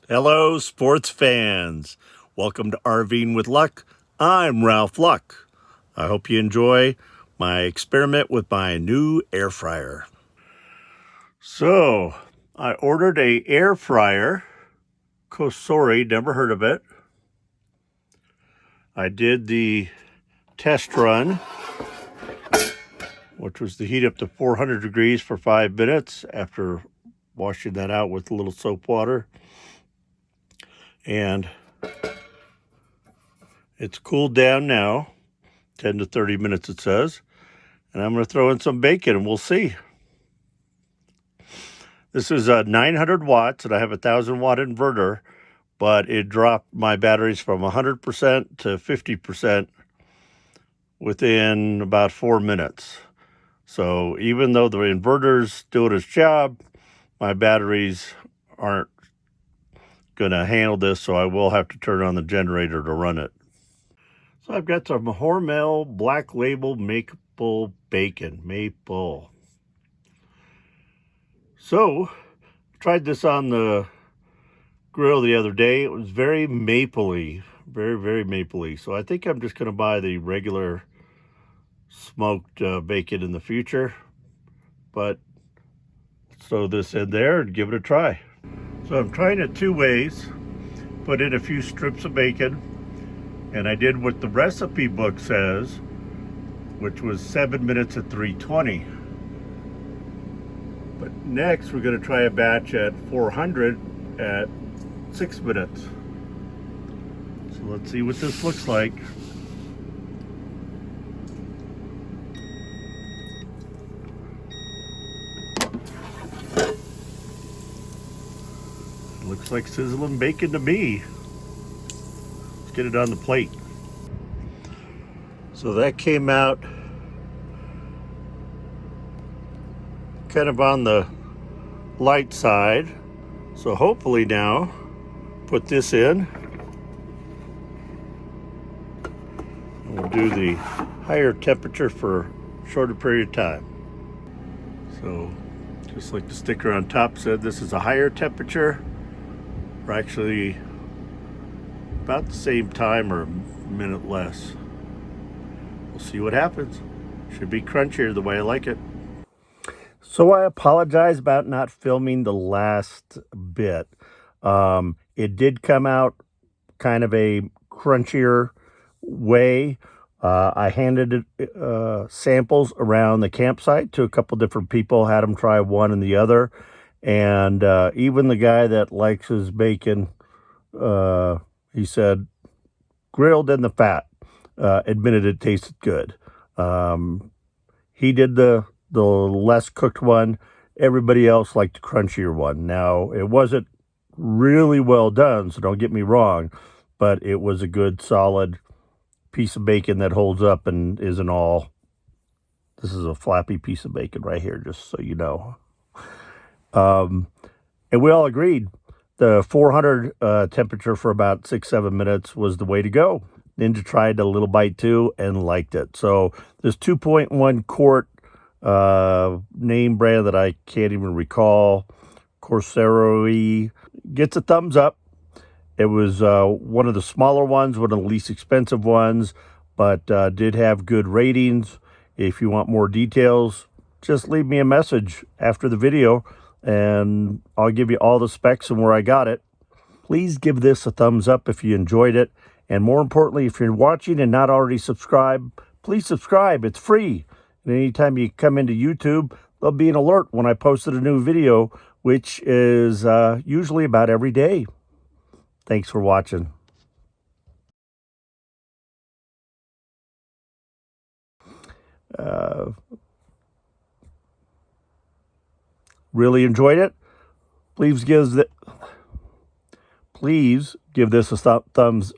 Hello, sports fans. Welcome to RVing with Luck. I'm Ralph Luck. I hope you enjoy my experiment with my new air fryer. So, I ordered a air fryer, Cosori, never heard of it. I did the test run, which was to heat up to 400 degrees for 5 minutes after washing that out with a little soap water. And it's cooled down now, 10 to 30 minutes it says. And I'm going to throw in some bacon and we'll see. This is 900 watts and I have a 1,000-watt inverter, but it dropped my batteries from 100% to 50% within about 4 minutes. So even though the inverter's doing its job, my batteries aren't going to handle this, so I will have to turn on the generator to run it. So I've got some Hormel Black Label Maple Bacon. Maple. So, tried this on the grill the other day. It was very mapley. Very, very mapley. So I think I'm just going to buy the regular smoked bacon in the future. But throw this in there and give it a try. So I'm trying it two ways. Put in a few strips of bacon. And I did what the recipe book says, which was 7 minutes at 320. But next we're going to try a batch at 400 at 6 minutes. So let's see what this looks like. Looks like sizzling bacon to me. Let's get it on the plate. So that came out kind of on the light side. So hopefully now, put this in. And we'll do the higher temperature for a shorter period of time. So just like the sticker on top said, this is a higher temperature. We're actually about the same time or a minute less. We'll see what happens. Should be crunchier the way I like it. So I apologize about not filming the last bit. It did come out kind of a crunchier way. I handed samples around the campsite to a couple different people, had them try one and the other. And even the guy that likes his bacon, he said, grilled in the fat, admitted it tasted good. He did the less cooked one. Everybody else liked the crunchier one. Now, it wasn't really well done, so don't get me wrong, but it was a good, solid piece of bacon that holds up and isn't all... This is a flappy piece of bacon right here, just so you know. And we all agreed the 400 temperature for about 6-7 minutes was the way to go. Ninja tried a little bite too and liked it. So this 2.1 quart name brand that I can't even recall, Cosori, gets a thumbs up. It was one of the smaller ones, one of the least expensive ones, but did have good ratings. If you want more details, just leave me a message after the video and I'll give you all the specs and where I got it. Please give this a thumbs up if you enjoyed it. And more importantly, if you're watching and not already subscribed, please subscribe. It's free. And anytime you come into YouTube, there'll be an alert when I posted a new video, which is usually about every day. Thanks for watching. Really enjoyed it. Please give this a thumbs